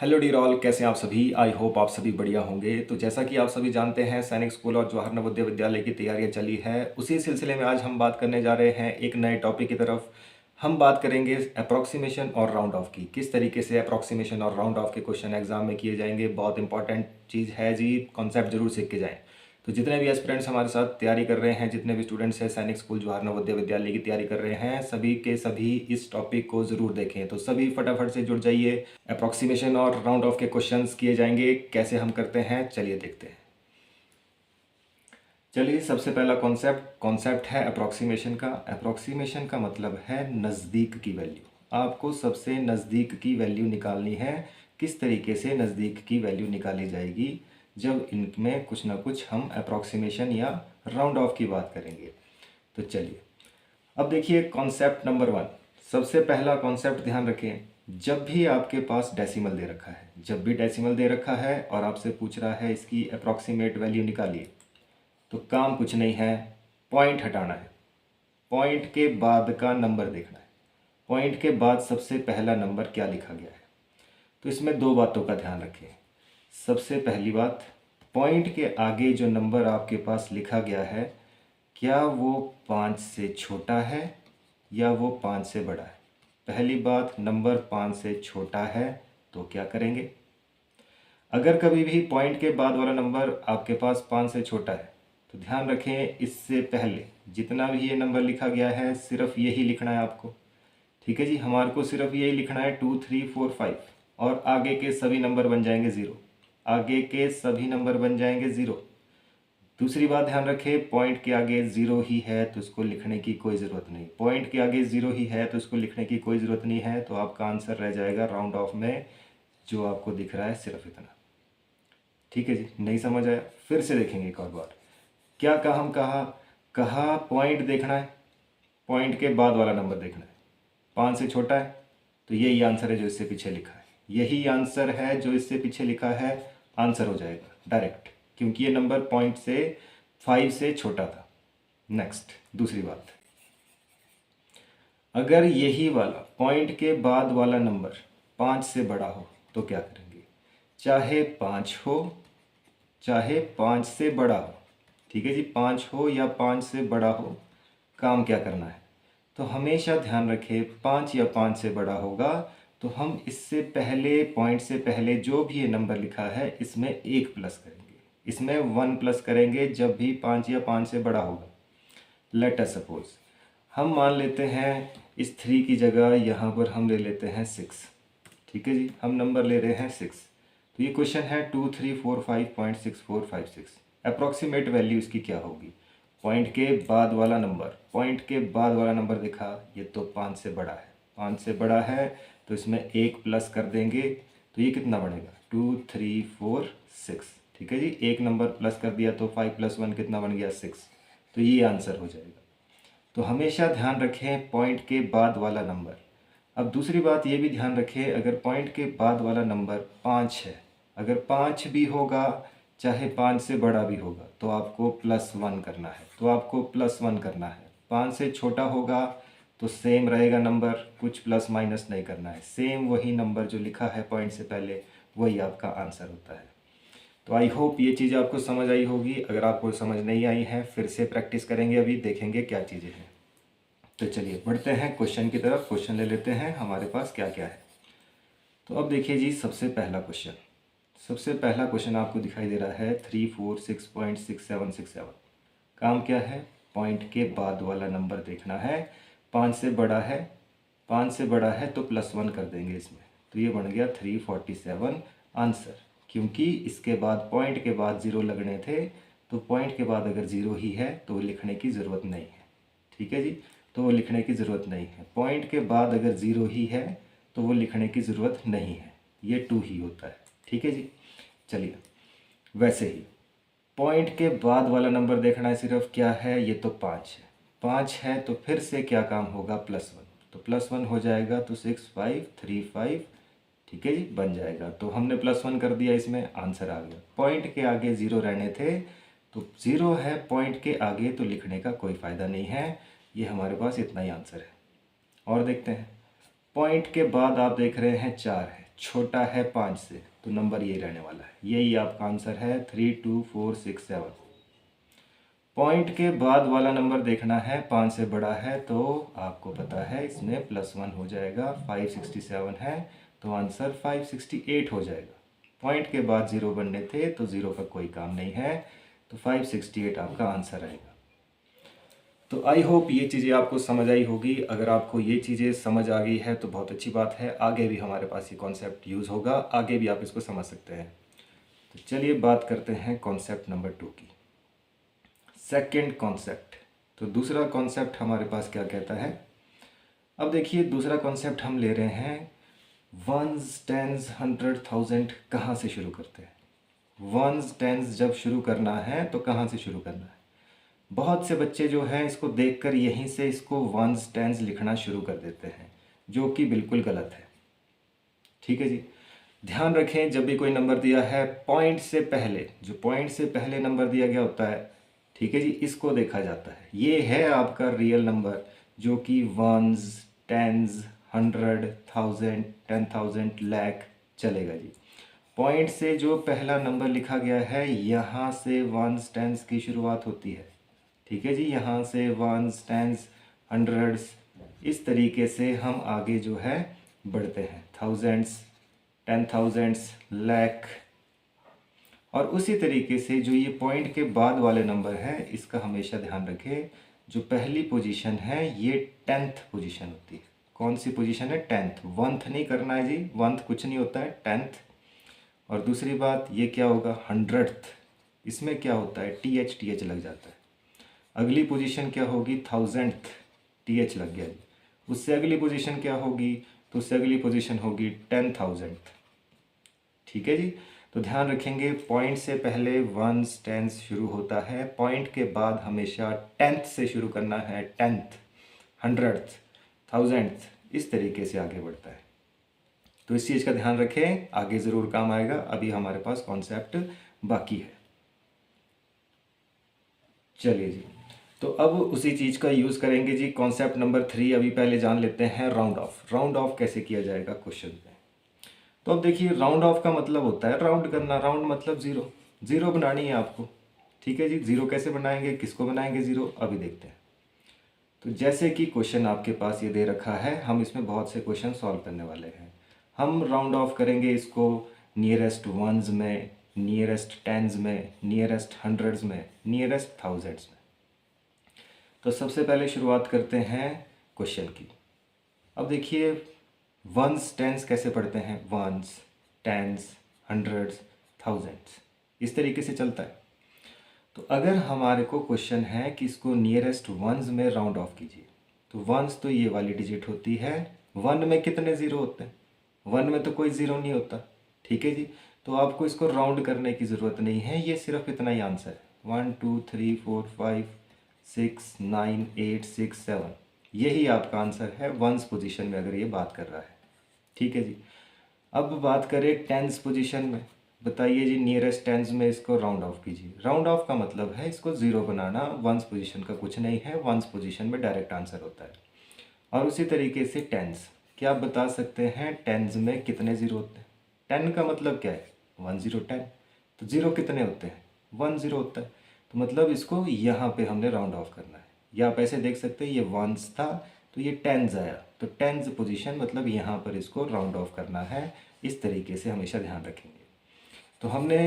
Hello dear all, कैसे हैं आप सभी। आई होप आप सभी बढ़िया होंगे। तो जैसा कि आप सभी जानते हैं, सैनिक स्कूल और जवाहर नवोदय विद्यालय की तैयारियां चली है। उसी सिलसिले में आज हम बात करने जा रहे हैं एक नए टॉपिक की तरफ। हम बात करेंगे अप्रॉक्सीमेशन और राउंड ऑफ की। किस तरीके से अप्रॉक्सीमेशन और राउंड ऑफ के क्वेश्चन एग्जाम में किए जाएंगे, बहुत इंपॉर्टेंट चीज़ है जी। कॉन्सेप्ट जरूर सीख के जाएँ। तो जितने भी एस्पिरेंट्स हमारे साथ तैयारी कर रहे हैं, जितने भी स्टूडेंट्स हैं सैनिक स्कूल जवाहर नवोदय विद्यालय की तैयारी कर रहे हैं, सभी के सभी इस टॉपिक को ज़रूर देखें। तो सभी फटाफट से जुड़ जाइए। अप्रॉक्सीमेशन और राउंड ऑफ के क्वेश्चंस किए जाएंगे। कैसे हम करते हैं, चलिए देखते हैं। चलिए, सबसे पहला कॉन्सेप्ट है अप्रॉक्सीमेशन का। अप्रॉक्सीमेशन का मतलब है नज़दीक की वैल्यू। आपको सबसे नज़दीक की वैल्यू निकालनी है। किस तरीके से नज़दीक की वैल्यू निकाली जाएगी, जब इनमें कुछ ना कुछ हम अप्रॉक्सीमेशन या राउंड ऑफ की बात करेंगे। तो चलिए, अब देखिए कॉन्सेप्ट नंबर 1। सबसे पहला कॉन्सेप्ट ध्यान रखें। जब भी आपके पास डेसिमल दे रखा है, जब भी डेसिमल दे रखा है और आपसे पूछ रहा है इसकी अप्रॉक्सीमेट वैल्यू निकालिए, तो काम कुछ नहीं है, पॉइंट हटाना है। पॉइंट के बाद का नंबर देखना है। पॉइंट के बाद सबसे पहला नंबर क्या लिखा गया है। तो इसमें दो बातों का ध्यान रखें। सबसे पहली बात, पॉइंट के आगे जो नंबर आपके पास लिखा गया है, क्या वो 5 से छोटा है या वो 5 से बड़ा है। पहली बात, नंबर 5 से छोटा है तो क्या करेंगे। अगर कभी भी पॉइंट के बाद वाला नंबर आपके पास 5 से छोटा है, तो ध्यान रखें इससे पहले जितना भी ये नंबर लिखा गया है सिर्फ यही लिखना है आपको। ठीक है जी, हमारे को सिर्फ यही लिखना है 2 3 4 5, और आगे के सभी नंबर बन जाएंगे ज़ीरो। आगे के सभी नंबर बन जाएंगे ज़ीरो। दूसरी बात ध्यान रखें, पॉइंट के आगे ज़ीरो ही है तो इसको लिखने की कोई ज़रूरत नहीं। पॉइंट के आगे ज़ीरो ही है तो इसको लिखने की कोई ज़रूरत नहीं है। तो आपका आंसर रह जाएगा राउंड ऑफ में जो आपको दिख रहा है सिर्फ इतना। ठीक है जी, नहीं समझ आया, फिर से देखेंगे एक और बार। क्या कहा हम कहा पॉइंट देखना है, पॉइंट के बाद वाला नंबर देखना है। 5 से छोटा है तो यही आंसर है जो इससे पीछे लिखा है। यही आंसर है जो इससे पीछे लिखा है। आंसर हो जाएगा डायरेक्ट, क्योंकि ये नंबर पॉइंट से 5 से छोटा था। नेक्स्ट, दूसरी बात, अगर यही वाला पॉइंट के बाद वाला नंबर 5 से बड़ा हो तो क्या करेंगे। चाहे 5 हो, चाहे 5 से बड़ा हो, ठीक है जी, 5 हो या 5 से बड़ा हो, काम क्या करना है। तो हमेशा ध्यान रखें, 5 या 5 से बड़ा होगा तो हम इससे पहले, पॉइंट से पहले जो भी ये नंबर लिखा है इसमें 1 प्लस करेंगे, इसमें 1 प्लस करेंगे जब भी 5 या 5 से बड़ा होगा। लेट अस सपोज हम मान लेते हैं इस 3 की जगह यहाँ पर हम ले लेते हैं 6। ठीक है जी, हम नंबर ले रहे हैं 6। तो ये क्वेश्चन है 2345.6456। अप्रॉक्सीमेट वैल्यू इसकी क्या होगी। पॉइंट के बाद वाला नंबर, पॉइंट के बाद वाला नंबर देखा, ये तो 5 से बड़ा है। 5 से बड़ा है तो इसमें 1 प्लस कर देंगे तो ये कितना बनेगा 2 3 4 6। ठीक है जी, एक नंबर प्लस कर दिया तो 5 + 1 कितना बन गया 6। तो ये आंसर हो जाएगा। तो हमेशा ध्यान रखें पॉइंट के बाद वाला नंबर। अब दूसरी बात ये भी ध्यान रखें, अगर पॉइंट के बाद वाला नंबर 5 है, अगर 5 भी होगा चाहे 5 से बड़ा भी होगा तो आपको +1 करना है। तो आपको +1 करना है। 5 से छोटा होगा तो सेम रहेगा नंबर, कुछ प्लस माइनस नहीं करना है। सेम वही नंबर जो लिखा है पॉइंट से पहले, वही आपका आंसर होता है। तो आई होप ये चीज़ आपको समझ आई होगी। अगर आपको समझ नहीं आई है फिर से प्रैक्टिस करेंगे, अभी देखेंगे क्या चीज़ें हैं। तो चलिए बढ़ते हैं क्वेश्चन की तरफ। क्वेश्चन ले लेते हैं हमारे पास क्या क्या है। तो अब देखिए जी, सबसे पहला क्वेश्चन आपको दिखाई दे रहा है 346.6767। काम क्या है, पॉइंट के बाद वाला नंबर देखना है। 5 से बड़ा है, 5 से बड़ा है तो +1 कर देंगे इसमें, तो ये बन गया 347 आंसर। क्योंकि इसके बाद पॉइंट के बाद ज़ीरो लगने थे, तो पॉइंट के बाद अगर ज़ीरो ही है तो लिखने की ज़रूरत नहीं है। ठीक है जी, तो वो लिखने की ज़रूरत नहीं है। पॉइंट के बाद अगर ज़ीरो ही है तो वो लिखने की ज़रूरत नहीं है, ये 2 ही होता है। ठीक है जी, चलिए वैसे ही पॉइंट के बाद वाला नंबर देखना है सिर्फ, क्या है, ये तो 5 है। 5 है तो फिर से क्या काम होगा, +1। तो +1 हो जाएगा तो 6535, ठीक है जी, बन जाएगा। तो हमने +1 कर दिया, इसमें आंसर आ गया। पॉइंट के आगे ज़ीरो रहने थे तो ज़ीरो है पॉइंट के आगे तो लिखने का कोई फ़ायदा नहीं है। ये हमारे पास इतना ही आंसर है। और देखते हैं, पॉइंट के बाद आप देख रहे हैं 4 है। छोटा है 5 से, तो नंबर यही रहने वाला है। यही आपका आंसर है 3, 2, 4, 6, 7। पॉइंट के बाद वाला नंबर देखना है, 5 से बड़ा है, तो आपको पता है इसमें +1 हो जाएगा। 567 है तो आंसर 568 हो जाएगा। पॉइंट के बाद 0 बनने थे तो 0 का कोई काम नहीं है, तो 568 आपका आंसर आएगा। तो आई होप ये चीज़ें आपको समझ आई होगी। अगर आपको ये चीज़ें समझ आ गई है तो बहुत अच्छी बात है, आगे भी हमारे पास ये कॉन्सेप्ट यूज़ होगा, आगे भी आप इसको समझ सकते हैं। तो चलिए बात करते हैं कॉन्सेप्ट नंबर 2 की। Second concept. तो दूसरा कॉन्सेप्ट हमारे पास क्या कहता है। अब देखिए दूसरा कॉन्सेप्ट हम ले रहे हैं, वंस, टेंस, 100,000 कहाँ से शुरू करते हैं। वंस टेंस जब शुरू करना है तो कहाँ से शुरू करना है। बहुत से बच्चे जो हैं इसको देखकर यहीं से इसको वंस टेंस लिखना शुरू कर देते हैं, जो कि बिल्कुल गलत है। ठीक है जी, ध्यान रखें जब भी कोई नंबर दिया है पॉइंट से पहले, जो पॉइंट से पहले नंबर दिया गया होता है, ठीक है जी, इसको देखा जाता है। ये है आपका रियल नंबर, जो कि वंस, टेंस, 100, 1000, 10,000, लाख चलेगा जी। पॉइंट से जो पहला नंबर लिखा गया है यहाँ से वंस टेंस की शुरुआत होती है। ठीक है जी, यहाँ से वंस, टेंस, हंड्रेड्स, इस तरीके से हम आगे जो है बढ़ते हैं, थाउजेंड्स, 10,000, लाख। और उसी तरीके से जो ये पॉइंट के बाद वाले नंबर हैं इसका हमेशा ध्यान रखें, जो पहली पोजीशन है ये 10th पोजीशन होती है। कौन सी पोजीशन है? 10th। वंथ नहीं करना है जी, वंथ कुछ नहीं होता है, 10th। और दूसरी बात ये क्या होगा? 100th। इसमें क्या होता है? TH लग जाता है। अगली पोजीशन क्या होगी? 1000th, TH लग गया जी। उससे अगली पोजीशन क्या होगी? तो उससे अगली पोजीशन होगी 10,000th। ठीक है जी, तो ध्यान रखेंगे पॉइंट से पहले वंस, टेंस शुरू होता है, पॉइंट के बाद हमेशा 10th से शुरू करना है, 10th, 100th, 1000th, इस तरीके से आगे बढ़ता है। तो इस चीज़ का ध्यान रखें, आगे ज़रूर काम आएगा। अभी हमारे पास कॉन्सेप्ट बाकी है। चलिए जी, तो अब उसी चीज़ का यूज़ करेंगे जी। कॉन्सेप्ट नंबर 3 अभी पहले जान लेते हैं, राउंड ऑफ। राउंड ऑफ कैसे किया जाएगा क्वेश्चन में। तो अब देखिए राउंड ऑफ का मतलब होता है राउंड करना। राउंड मतलब ज़ीरो, ज़ीरो बनानी है आपको। ठीक है जी, ज़ीरो कैसे बनाएंगे, किसको बनाएंगे ज़ीरो, अभी देखते हैं। तो जैसे कि क्वेश्चन आपके पास ये दे रखा है, हम इसमें बहुत से क्वेश्चन सॉल्व करने वाले हैं। हम राउंड ऑफ करेंगे इसको नियरेस्ट वंस में, नियरेस्ट टेंस में, नियरेस्ट हंड्रेड्स में, नियरेस्ट थाउजेंड्स में। तो सबसे पहले शुरुआत करते हैं क्वेश्चन की। अब देखिए वंस टेंस कैसे पढ़ते हैं, वंस, टेंस, हंड्रेड्स, थाउजेंड्स, इस तरीके से चलता है। तो अगर हमारे को क्वेश्चन है कि इसको नियरेस्ट वंस में राउंड ऑफ कीजिए, तो वंस तो ये वाली डिजिट होती है। वन में कितने ज़ीरो होते हैं? वन में तो कोई ज़ीरो नहीं होता। ठीक है जी, तो आपको इसको राउंड करने की ज़रूरत नहीं है, ये सिर्फ इतना ही आंसर है। 1, 2, 3, 4, 5, 6, 9, 8, 6, 7, यही आपका आंसर है वंस पोजीशन में, अगर ये बात कर रहा है। ठीक है जी, अब बात करें टेंस पोजीशन में। बताइए जी, नियरेस्ट टेंस में इसको राउंड ऑफ कीजिए। राउंड ऑफ का मतलब है इसको ज़ीरो बनाना, वंस पोजीशन का कुछ नहीं है, वंस पोजीशन में डायरेक्ट आंसर होता है। और उसी तरीके से टेंस, क्या आप बता सकते हैं टेंस में कितने ज़ीरो होते हैं? 10 का मतलब क्या है? 1, 0, 10। तो ज़ीरो कितने होते हैं? 1, 0 होता है। तो मतलब इसको यहाँ पे हमने राउंड ऑफ करना है। या आप ऐसे देख सकते हैं, ये वंस था तो ये टेंस आया, तो टेंस पोजीशन मतलब यहाँ पर इसको राउंड ऑफ करना है। इस तरीके से हमेशा ध्यान रखेंगे। तो हमने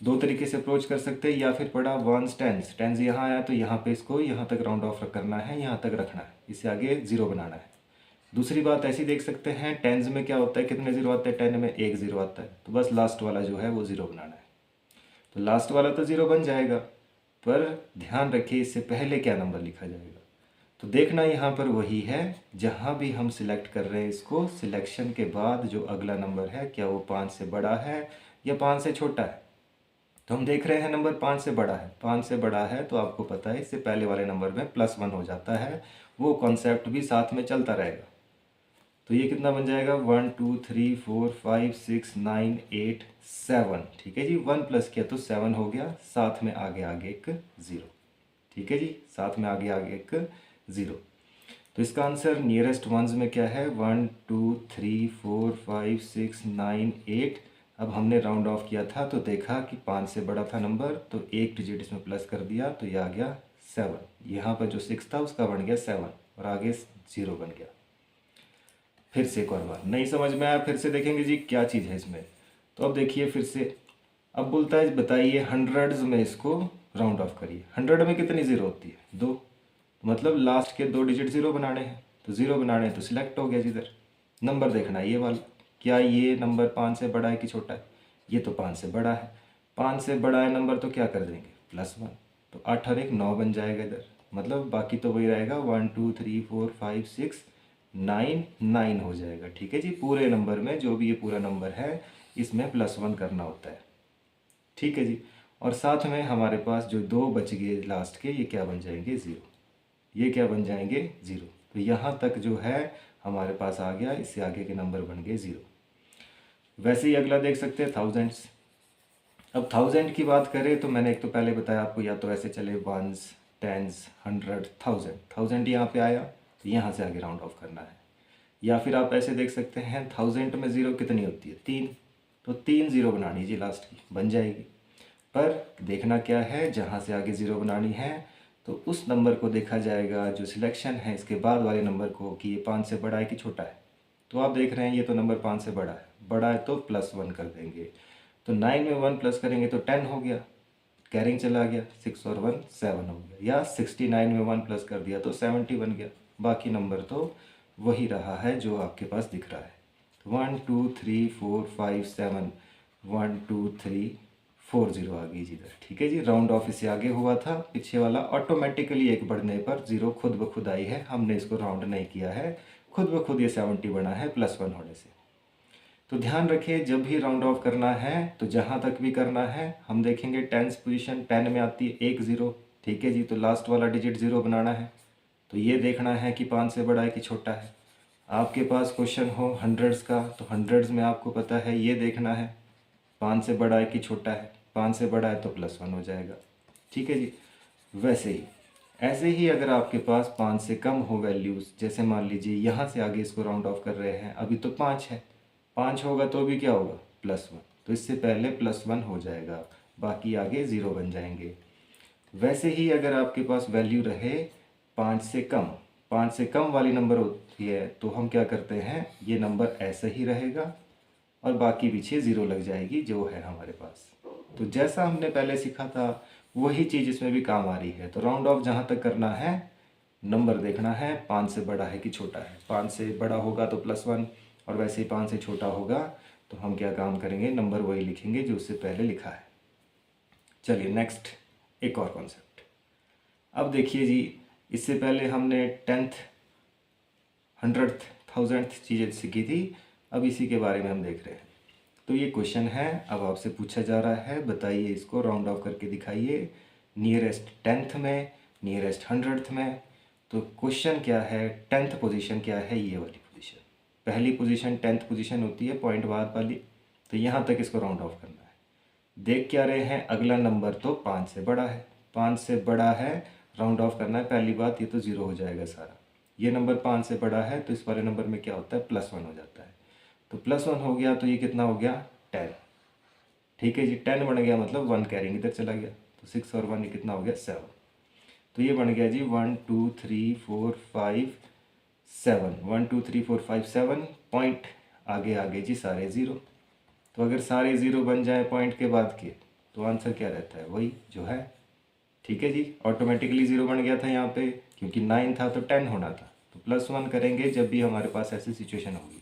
दो तरीके से अप्रोच कर सकते हैं, या फिर पढ़ा वंस टेंस, टेंस यहाँ आया तो यहाँ पे इसको यहाँ तक राउंड ऑफ करना है, यहाँ तक रखना है, इससे आगे ज़ीरो बनाना है। दूसरी बात ऐसी देख सकते हैं, टेंस में क्या होता है, कितने ज़ीरो आते हैं? 10 में एक ज़ीरो आता है, तो बस लास्ट वाला जो है वो ज़ीरो बनाना है। तो लास्ट वाला तो ज़ीरो बन जाएगा, पर ध्यान रखिए इससे पहले क्या नंबर लिखा जाएगा। तो देखना यहाँ पर वही है, जहाँ भी हम सिलेक्ट कर रहे हैं इसको, सिलेक्शन के बाद जो अगला नंबर है क्या वो 5 से बड़ा है या 5 से छोटा है। तो हम देख रहे हैं नंबर 5 से बड़ा है। 5 से बड़ा है तो आपको पता है इससे पहले वाले नंबर में +1 हो जाता है, वो कॉन्सेप्ट भी साथ में चलता रहेगा। तो ये कितना बन जाएगा? 1, 2, 3, 4, 5, 6, 9, 8, 7। ठीक है जी, 1 प्लस किया तो 7 हो गया, साथ में आगे आगे एक ज़ीरो। ठीक है जी, साथ में आगे आगे एक ज़ीरो। तो इसका आंसर नियरेस्ट वंस में क्या है, 1 2 3 4 5 6 9 8। अब हमने राउंड ऑफ किया था तो देखा कि 5 से बड़ा था नंबर, तो एक डिजिट इसमें प्लस कर दिया तो ये आ गया 7। यहाँ पर जो 6 था उसका बन गया 7 और आगे 0 बन गया। फिर से एक और बार, नहीं समझ में आया फिर से देखेंगे जी क्या चीज़ है इसमें। तो अब देखिए फिर से, अब बोलता है बताइए हंड्रेड्स में इसको राउंड ऑफ करिए। 100 में कितनी ज़ीरो होती है, 2। मतलब लास्ट के 2 डिजिट ज़ीरो बनाने हैं, तो ज़ीरो बनाने हैं तो सिलेक्ट हो गया जिधर। नंबर देखना है ये वाला, क्या ये नंबर 5 से बड़ा है कि छोटा है, ये तो 5 से बड़ा है। 5 से बड़ा है नंबर तो क्या कर देंगे, +1, तो 8 और 1 9 बन जाएगा इधर। मतलब बाकी तो वही रहेगा, 1 2 3 4 5 6 9 9 हो जाएगा। ठीक है जी, पूरे नंबर में जो भी ये पूरा नंबर है इसमें +1 करना होता है। ठीक है जी, और साथ में हमारे पास जो 2 बच गए लास्ट के, ये क्या बन जाएंगे, 0। ये क्या बन जाएंगे, 0। तो यहाँ तक जो है हमारे पास आ गया, इससे आगे के नंबर बन गए 0। वैसे ही अगला देख सकते हैं थाउजेंड्स। अब 1000 की बात करें तो मैंने एक तो पहले बताया आपको, या तो ऐसे चले वंस, टेंस, 100, 1000। 1000 यहाँ पे आया तो यहाँ से आगे राउंड ऑफ करना है। या फिर आप ऐसे देख सकते हैं 1000 में 0 कितनी होती है, 3, तो 3 0 बनानी जी लास्ट की, बन जाएगी। पर देखना क्या है, जहाँ से आगे 0 बनानी है तो उस नंबर को देखा जाएगा जो सिलेक्शन है इसके बाद वाले नंबर को, कि ये 5 से बड़ा है कि छोटा है। तो आप देख रहे हैं ये तो नंबर 5 से बड़ा है तो +1 कर देंगे। तो 9 में 1 प्लस करेंगे तो 10 हो गया, कैरिंग चला गया, 6 और 1 7 हो गया। या 69 में 1 प्लस कर दिया तो 70 बन गया। बाकी नंबर तो वही रहा है जो आपके पास दिख रहा है, 1 2 3 4 5 7 1 2 3 4 0 आ गई जी इधर। ठीक है जी, राउंड ऑफ इससे आगे हुआ था, पीछे वाला ऑटोमेटिकली एक बढ़ने पर 0 खुद ब खुद आई है, हमने इसको राउंड नहीं किया है, खुद ब खुद ये 70 बना है +1 होने से। तो ध्यान रखिए जब भी राउंड ऑफ करना है तो जहाँ तक भी करना है, हम देखेंगे टेंस पोजीशन 10 में आती है 1 0। ठीक है जी, तो लास्ट वाला डिजिट 0 बनाना है। तो ये देखना है कि 5 से बड़ा है कि छोटा है। आपके पास क्वेश्चन हो हंड्रेड्स का, तो हंड्रेड्स में आपको पता है ये देखना है 5 से बड़ा है कि छोटा है। 5 से बड़ा है तो +1 हो जाएगा। ठीक है जी, वैसे ही ऐसे ही अगर आपके पास 5 से कम हो वैल्यूज़, जैसे मान लीजिए यहाँ से आगे इसको राउंड ऑफ कर रहे हैं, अभी तो 5 है, 5 होगा तो भी क्या होगा, +1, तो इससे पहले +1 हो जाएगा, बाकी आगे 0 बन जाएंगे। वैसे ही अगर आपके पास वैल्यू रहे 5 से कम, 5 से कम वाली नंबर होती है तो हम क्या करते हैं, ये नंबर ऐसा ही रहेगा और बाकी पीछे 0 लग जाएगी जो है हमारे पास। तो जैसा हमने पहले सीखा था वही चीज़ इसमें भी काम आ रही है। तो राउंड ऑफ जहाँ तक करना है, नंबर देखना है 5 से बड़ा है कि छोटा है। 5 से बड़ा होगा तो +1, और वैसे ही 5 से छोटा होगा तो हम क्या काम करेंगे, नंबर वही लिखेंगे जो उससे पहले लिखा है। चलिए नेक्स्ट एक और कॉन्सेप्ट। अब देखिए जी, इससे पहले हमने 10th, 100th, 1000th चीज़ें सीखी थी, अब इसी के बारे में हम देख रहे हैं। तो ये क्वेश्चन है, अब आपसे पूछा जा रहा है बताइए इसको राउंड ऑफ करके दिखाइए, नियरेस्ट 10th में, नियरेस्ट 100th में। तो क्वेश्चन क्या है, 10th पोजीशन क्या है, ये वाली पोजीशन, पहली पोजीशन 10th पोजीशन होती है पॉइंट बाद वाली। तो यहाँ तक इसको राउंड ऑफ करना है। देख क्या रहे हैं, अगला नंबर तो 5 से बड़ा है, 5 से बड़ा है, राउंड ऑफ करना है। पहली बात ये तो 0 हो जाएगा सारा। ये नंबर 5 से बड़ा है तो इस वाले नंबर में क्या होता है, +1 हो जाता है। तो +1 हो गया तो ये कितना हो गया, 10। ठीक है जी, 10 बन गया मतलब 1 कैरिंग इधर चला गया, तो 6 और 1 ये कितना हो गया, 7। तो ये बन गया जी 1 2 3 4 5 7, 1 2 3 4 5 7 पॉइंट, आगे आगे जी सारे 0। तो अगर सारे 0 बन जाए पॉइंट के बाद के, तो आंसर क्या रहता है, वही जो है। ठीक है जी, ऑटोमेटिकली 0 बन गया था यहाँ पे, क्योंकि 9 था तो 10 होना था। तो +1 करेंगे जब भी हमारे पास ऐसी सिचुएशन होगी।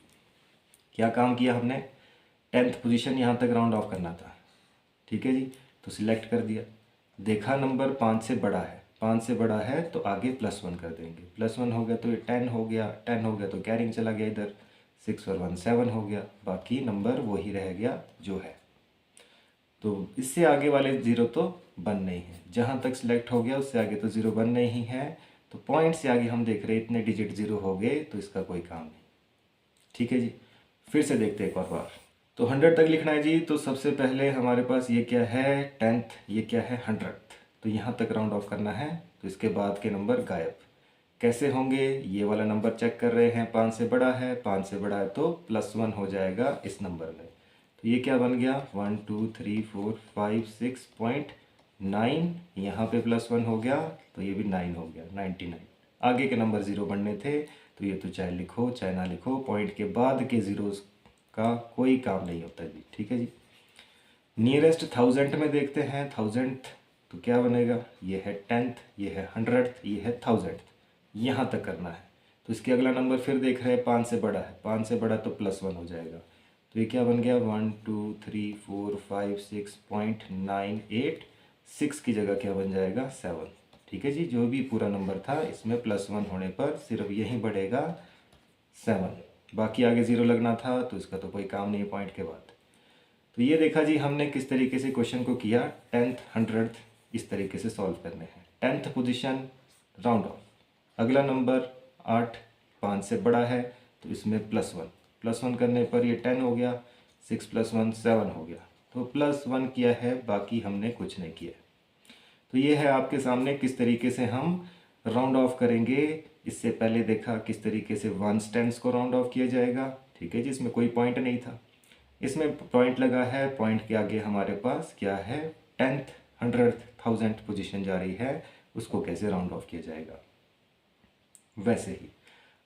क्या काम किया हमने, 10th पोजीशन यहाँ तक राउंड ऑफ करना था। ठीक है जी, तो सिलेक्ट कर दिया, देखा नंबर 5 से बड़ा है, 5 से बड़ा है तो आगे +1 कर देंगे। +1 हो गया तो ये 10 हो गया, 10 हो गया तो कैरिंग चला गया इधर, 6 और 1 7 हो गया, बाकी नंबर वही रह गया जो है। तो इससे आगे वाले 0 तो बन नहीं है, जहाँ तक सिलेक्ट हो गया उससे आगे तो 0 बन नहीं है। तो पॉइंट से आगे हम देख रहे हैं इतने डिजिट 0 हो गए तो इसका कोई काम नहीं। ठीक है जी, फिर से देखते हैं एक और बार। तो 100 तक लिखना है जी, तो सबसे पहले हमारे पास ये क्या है, 10th, ये क्या है 100th। तो यहाँ तक राउंड ऑफ करना है, तो इसके बाद के नंबर गायब, कैसे होंगे, ये वाला नंबर चेक कर रहे हैं, 5 से बड़ा है, 5 से बड़ा है तो +1 हो जाएगा इस नंबर में। तो ये क्या बन गया 1 2 3 4 5 6.9, यहाँ पे +1 हो गया तो ये भी 9 हो गया 99। आगे के नंबर ज़ीरो बनने थे तो ये तो चाहे लिखो चाहे ना लिखो, पॉइंट के बाद के ज़ीरोज़ का कोई काम नहीं होता जी। ठीक है जी। नियरेस्ट थाउजेंड में देखते हैं, थाउजेंड तो क्या बनेगा, ये है टेंथ, ये है हंड्रेड, ये है थाउजेंड, यहाँ तक करना है। तो इसके अगला नंबर फिर देख रहे हैं, 5 से बड़ा है, 5 से बड़ा तो +1 हो जाएगा। तो ये क्या बन गया 1 2 3 4 5 6.98, 6 की जगह क्या बन जाएगा 7। ठीक है जी, जो भी पूरा नंबर था इसमें +1 होने पर सिर्फ यही बढ़ेगा 7, बाकी आगे ज़ीरो लगना था तो इसका तो कोई काम नहीं है पॉइंट के बाद। तो ये देखा जी हमने किस तरीके से क्वेश्चन को किया, टेंथ हंड्रेड इस तरीके से सॉल्व करने हैं। टेंथ पोजीशन राउंड ऑफ, अगला नंबर 8, 5 से बड़ा है तो इसमें +1 करने पर ये 10 हो गया, 6 + 1 7 हो गया, तो +1 किया है, बाकी हमने कुछ नहीं किया। तो ये है आपके सामने किस तरीके से हम राउंड ऑफ करेंगे। इससे पहले देखा किस तरीके से 1 टेंस को राउंड ऑफ किया जाएगा। ठीक है जी, इसमें कोई पॉइंट नहीं था, इसमें पॉइंट लगा है, पॉइंट के आगे हमारे पास क्या है, टेंथ हंड्रेड थाउजेंड पोजीशन जा रही है, उसको कैसे राउंड ऑफ किया जाएगा। वैसे ही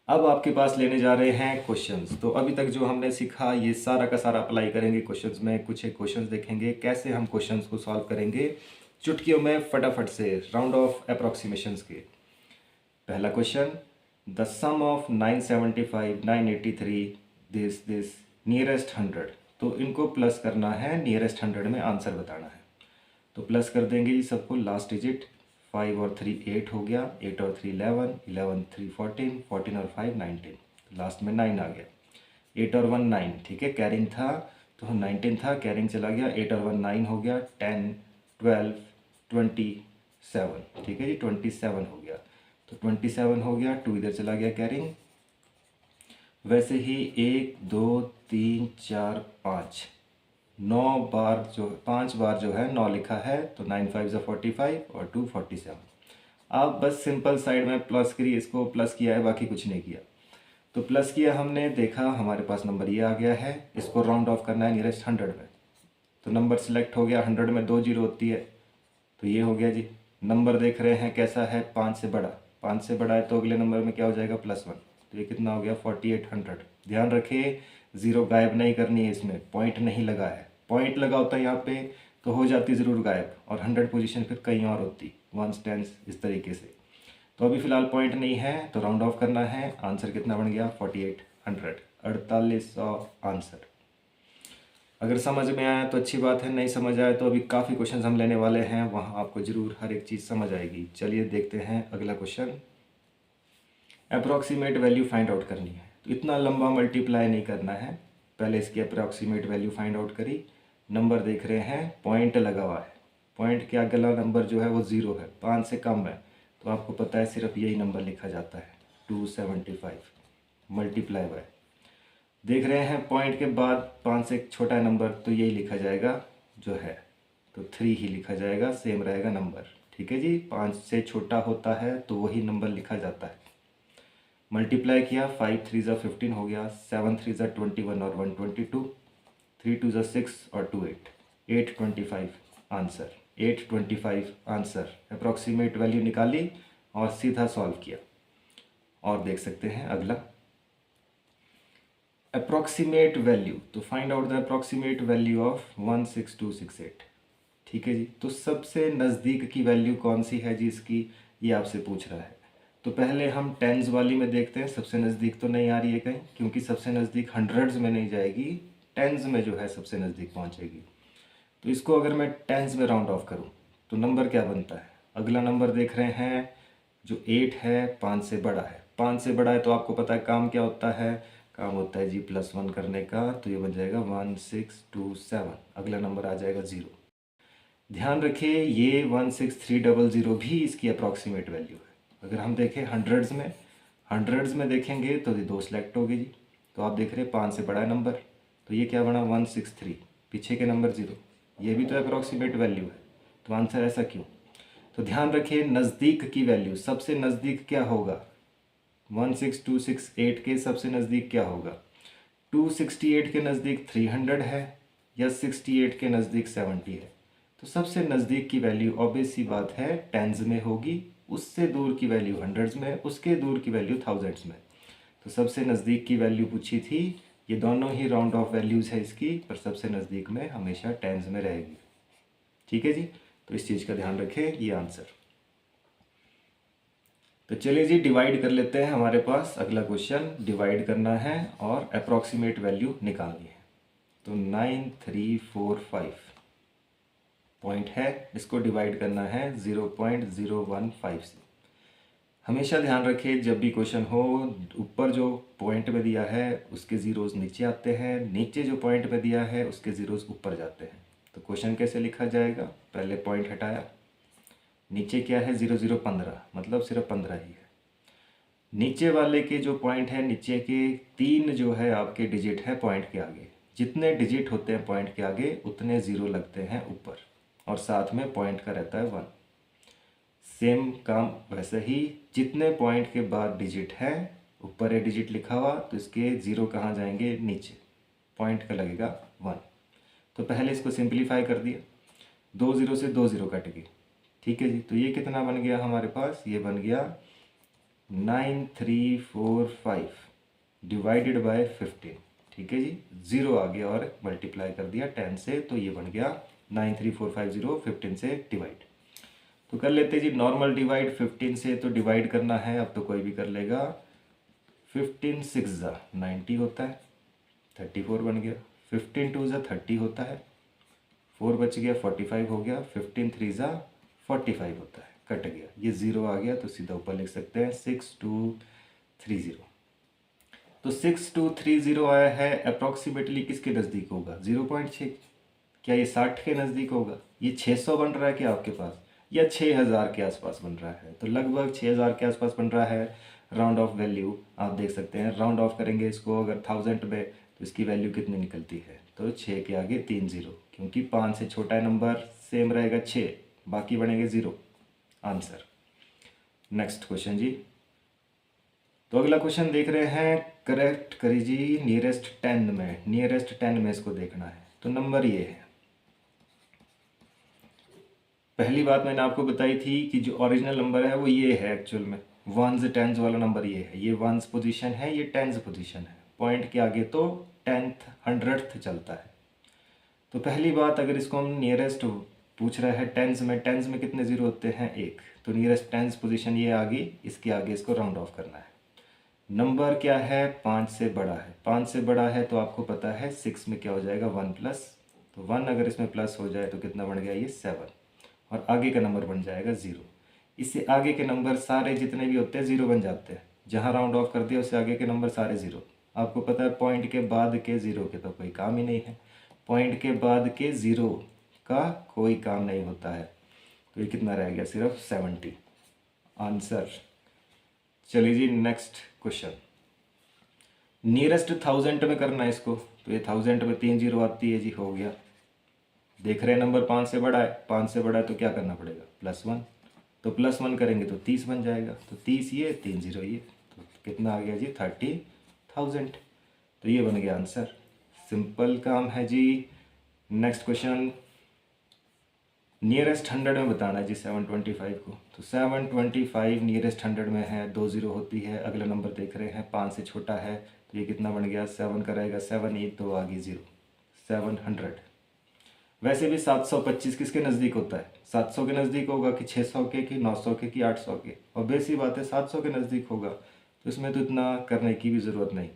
अब आपके पास लेने जा रहे हैं क्वेश्चंस। तो अभी तक जो हमने सीखा ये सारा का सारा अप्लाई करेंगे क्वेश्चंस में। कुछ एक क्वेश्चंस देखेंगे कैसे हम क्वेश्चंस को सॉल्व करेंगे चुटकियों में फटाफट से, राउंड ऑफ अप्रोक्सीमेशंस के। पहला question, the sum of 975 983 this nearest 100। तो इनको प्लस करना है, नियरेस्ट 100 में आंसर बताना है। तो प्लस कर देंगे ये सबको, लास्ट डिजिट 5 और 3 8 हो गया, 8 और 3 11, 11 3 14, 14 और 5 19, तो लास्ट में 9 आ गया। 8 और 1 9, ठीक है, कैरिंग था तो 19 था, कैरिंग चला गया, 8 और 1 9 हो गया, 10 12 27, ठीक है जी, 27 हो गया, तो 27 हो गया, 2 इधर चला गया कैरिंग। वैसे ही 1 2 3 4 5 9 बार जो 5 बार जो है 9 लिखा है, तो 9 5 ज़ा 45 और 2 47। आप बस सिंपल साइड में प्लस करिए, इसको प्लस किया है, बाकी कुछ नहीं किया। तो प्लस किया हमने, देखा हमारे पास नंबर ये आ गया है, इसको राउंड ऑफ करना है नियरेस्ट 100 में। तो नंबर सिलेक्ट हो गया, 100 में 2 जीरो होती है, तो ये हो गया जी। नंबर देख रहे हैं कैसा है, 5 से बड़ा, 5 से बड़ा है तो अगले नंबर में क्या हो जाएगा +1, तो ये कितना हो गया 4800। ध्यान रखिए ज़ीरो गायब नहीं करनी है, इसमें पॉइंट नहीं लगा है, पॉइंट लगा होता है यहाँ पे तो हो जाती ज़रूर गायब, और 100 पोजीशन फिर कहीं और होती, 1 टेंस इस तरीके से। तो अभी फ़िलहाल पॉइंट नहीं है तो राउंड ऑफ करना है। आंसर कितना बन गया 4800, 4800 आंसर। अगर समझ में आया तो अच्छी बात है, नहीं समझ आया तो अभी काफ़ी क्वेश्चंस हम लेने वाले हैं, वहाँ आपको ज़रूर हर एक चीज़ समझ आएगी। चलिए देखते हैं अगला question. Approximate value find out करनी है, तो इतना लंबा मल्टीप्लाई नहीं करना है, पहले इसकी अप्रॉक्सीमेट वैल्यू फाइंड आउट करी। नंबर देख रहे हैं, पॉइंट लगा हुआ है, पॉइंट के अगला नंबर जो है वो 0 है, 5 से कम है, तो आपको पता है सिर्फ यही नंबर लिखा जाता है 275 मल्टीप्लाई बाय। देख रहे हैं पॉइंट के बाद 5 से एक छोटा नंबर, तो यही लिखा जाएगा जो है, तो 3 ही लिखा जाएगा, सेम रहेगा नंबर। ठीक है जी, 5 से छोटा होता है तो वही नंबर लिखा जाता है। मल्टीप्लाई किया, 5 3 ज़ा 15 हो गया, 7 3 ज़ा 21 और 122, 3 2 ज़ा 6 और 2 8, 825 आंसर, 825 आंसर। अप्रॉक्सीमेट वैल्यू निकाली और सीधा सॉल्व किया। और देख सकते हैं अगला अप्रॉक्सीमेट वैल्यू, तो find out the approximate value of 16268। ठीक है जी, तो सबसे नज़दीक की वैल्यू कौन सी है जी इसकी, ये आपसे पूछ रहा है। तो पहले हम टेंस वाली में देखते हैं, सबसे नज़दीक तो नहीं आ रही है कहीं, क्योंकि सबसे नज़दीक हंड्रेड्स में नहीं जाएगी, टेंस में जो है सबसे नज़दीक पहुंचेगी। तो इसको अगर मैं टेंस में राउंड ऑफ करूं तो नंबर क्या बनता है, अगला नंबर देख रहे हैं जो 8 है, 5 से बड़ा है, 5 से बड़ा है तो आपको पता है काम क्या होता है, काम होता है जी +1 करने का, तो ये बन जाएगा 1627, अगला नंबर आ जाएगा 0। ध्यान रखिए ये 16300 भी इसकी अप्रॉक्सीमेट वैल्यू है। अगर हम देखें हंड्रेड्स में देखेंगे तो ये 2 सेलेक्ट हो गए जी, तो आप देख रहे हैं 5 से बड़ा है नंबर, तो ये क्या बना 163, पीछे के नंबर 0, ये भी तो अप्रॉक्सीमेट वैल्यू है, तो आंसर ऐसा क्यों। तो ध्यान रखिए नज़दीक की वैल्यू, सबसे नज़दीक क्या होगा, 16268 के सबसे नज़दीक क्या होगा? 268 के नज़दीक 300 है या 68 के नज़दीक 70 है? तो सबसे नज़दीक की वैल्यू ऑब्वियस सी बात है टेंस में होगी, उससे दूर की वैल्यू हंड्रेड्स में, उसके दूर की वैल्यू थाउजेंड्स में। तो सबसे नज़दीक की वैल्यू पूछी थी, ये दोनों ही राउंड ऑफ वैल्यूज़ है इसकी, पर सबसे नज़दीक में हमेशा टेंस में रहेगी। ठीक है जी, तो इस चीज़ का ध्यान रखें, ये आंसर। तो चलिए जी डिवाइड कर लेते हैं। हमारे पास अगला क्वेश्चन डिवाइड करना है और अप्रॉक्सीमेट वैल्यू निकालनी है। तो 9345 पॉइंट है, इसको डिवाइड करना है 0.015 से। हमेशा ध्यान रखें जब भी क्वेश्चन हो, ऊपर जो पॉइंट में दिया है उसके ज़ीरोज़ नीचे आते हैं, नीचे जो पॉइंट में दिया है उसके ज़ीरोज़ ऊपर जाते हैं। तो क्वेश्चन कैसे लिखा जाएगा? पहले पॉइंट हटाया, नीचे क्या है 0015, मतलब सिर्फ 15 ही है। नीचे वाले के जो पॉइंट है, नीचे के 3 जो है आपके डिजिट है पॉइंट के आगे, जितने डिजिट होते हैं पॉइंट के आगे उतने ज़ीरो लगते हैं ऊपर, और साथ में पॉइंट का रहता है 1। सेम काम वैसे ही, जितने पॉइंट के बाद डिजिट है, ऊपर है डिजिट लिखा हुआ, तो इसके ज़ीरो कहाँ जाएंगे? नीचे, पॉइंट का लगेगा 1। तो पहले इसको सिंप्लीफाई कर दिया, 2 ज़ीरो से 2 ज़ीरो कट गए। ठीक है जी, तो ये कितना बन गया हमारे पास? ये बन गया 9345 डिवाइडेड बाय 15। ठीक है जी, ज़ीरो आ गया और मल्टीप्लाई कर दिया 10 से, तो ये बन गया 93450 15 से डिवाइड। तो कर लेते जी नॉर्मल डिवाइड 15 से, तो डिवाइड करना है अब तो कोई भी कर लेगा। 15 6 ज़ा 90 होता है, 34 बन गया। 15 2 ज़ा 30 होता है, 4 बच गया, 45 हो गया। 15 3 ज़ा 45 होता है, कट गया, ये ज़ीरो आ गया, तो सीधा ऊपर लिख सकते हैं 6230। तो 6230 आया है, अप्रॉक्सीमेटली किसके नज़दीक होगा? 0.6। क्या ये 60 के नज़दीक होगा? ये 600 बन रहा है क्या आपके पास, या 6000 के आसपास बन रहा है? तो लगभग 6000 के आसपास बन रहा है। राउंड ऑफ वैल्यू आप देख सकते हैं, राउंड ऑफ करेंगे इसको अगर 1000 में, तो इसकी वैल्यू कितनी निकलती है? तो 6 के आगे 3 ज़ीरो, क्योंकि 5 से छोटा नंबर सेम रहेगा 6, बाकी बनेंगे ज़ीरो। आंसर। नेक्स्ट क्वेश्चन जी। तो अगला क्वेश्चन देख रहे हैं, करेक्ट करिए जी नियरेस्ट 10 में, नियरेस्ट 10 में इसको देखना है। तो नंबर ये है, पहली बात मैंने आपको बताई थी कि जो ओरिजिनल नंबर है वो ये है, एक्चुअल में वंस टेंस वाला नंबर ये है, ये वंस पोजीशन है, ये टेंस पोजीशन है। पॉइंट के आगे तो 10th 100th चलता है। तो पहली बात, अगर इसको हम नियरेस्ट पूछ रहा है टेंस में कितने ज़ीरो होते हैं? एक। तो नियरेस्ट टेंस पोजीशन ये आ गई, इसके आगे इसको राउंड ऑफ करना है। नंबर क्या है? 5 से बड़ा है, 5 से बड़ा है तो आपको पता है 6 में क्या हो जाएगा? 1 प्लस, तो 1 अगर इसमें प्लस हो जाए तो कितना बन गया? ये 7, और आगे का नंबर बन जाएगा 0। इससे आगे के नंबर सारे जितने भी होते हैं 0 बन जाते हैं, जहाँ राउंड ऑफ कर दिया उससे आगे के नंबर सारे 0। आपको पता है पॉइंट के बाद के 0 के तो कोई काम ही नहीं है, पॉइंट के बाद के 0 का कोई काम नहीं होता है। तो ये कितना रह गया? सिर्फ 70। आंसर। चलिए जी नेक्स्ट क्वेश्चन, नियरेस्ट 1000 में करना है इसको। तो ये 1000 में 3 जीरो आती है जी, हो गया। देख रहे हैं नंबर 5 से बड़ा है, 5 से बड़ा है तो क्या करना पड़ेगा? +1। तो +1 करेंगे तो 30 बन जाएगा, तो 30 ये 3 जीरो ये, तो कितना आ गया जी? 30,000। तो ये बन गया आंसर। सिंपल काम है जी। नेक्स्ट क्वेश्चन, नियरेस्ट 100 में बताना है जी 725 को। तो 725 नियरेस्ट 100 में है, 2 ज़ीरो होती है। अगला नंबर देख रहे हैं 5 से छोटा है, तो ये कितना बन गया? 7 का रहेगा, 7 8 तो आ गई 0, 700। वैसे भी 725 किसके नज़दीक होता है? 700 के नज़दीक होगा कि 600 के, कि 900 के, कि 800 के? और बेसी बात है 700 के नज़दीक होगा, तो इसमें तो इतना करने की भी ज़रूरत नहीं।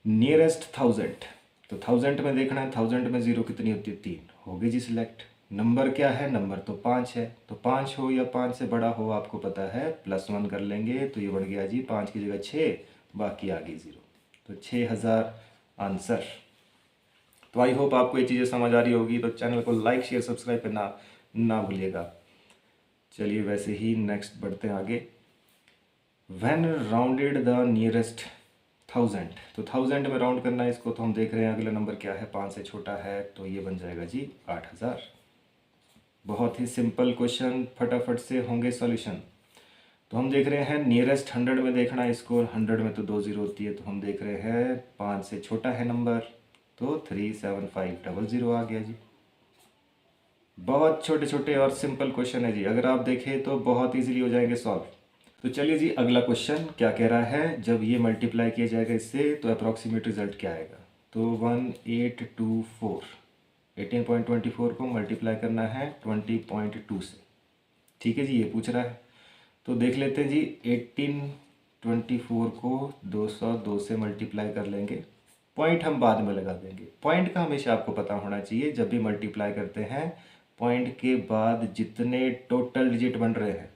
नियरेस्ट 1000, तो 1000 में देखना है, 1000 में 0 कितनी होती है? 3, होगी जी सिलेक्ट। नंबर क्या है? नंबर तो 5 है, तो 5 हो या 5 से बड़ा हो आपको पता है, +1 कर लेंगे, तो ये बढ़ गया जी 5 की जगह 6, बाकी आ गई 0, तो 6000 आंसर। तो आई होप आपको ये चीज़ें समझ आ रही होगी। तो चैनल को लाइक शेयर सब्सक्राइब करना ना भूलिएगा। चलिए वैसे ही नेक्स्ट बढ़ते हैं आगे। व्हेन राउंडेड द नियरेस्ट 1000, तो 1000 में राउंड करना है इसको, तो हम देख रहे हैं अगला नंबर क्या है? 5 से छोटा है, तो ये बन जाएगा जी 8000। बहुत ही सिंपल क्वेश्चन, फटाफट से होंगे सॉल्यूशन। तो हम देख रहे हैं नियरेस्ट 100 में देखना है इसको, 100 में तो 2 जीरो होती है, तो हम देख रहे हैं 5 से छोटा है नंबर, तो 37500 आ गया जी। बहुत छोटे छोटे और सिंपल क्वेश्चन है जी, अगर आप देखें तो बहुत इजीली हो जाएंगे सॉल्व। तो चलिए जी, अगला क्वेश्चन क्या कह रहा है, जब ये मल्टीप्लाई किया जाएगा इससे तो अप्रॉक्सीमेट रिजल्ट क्या आएगा। तो 1824, 18.24 को मल्टीप्लाई करना है 20.2 से। ठीक है जी, ये पूछ रहा है तो देख लेते हैं जी। 1824 को 202 से मल्टीप्लाई कर लेंगे, पॉइंट हम बाद में लगा देंगे। पॉइंट का हमेशा आपको पता होना चाहिए, जब भी मल्टीप्लाई करते हैं पॉइंट के बाद जितने टोटल डिजिट बन रहे हैं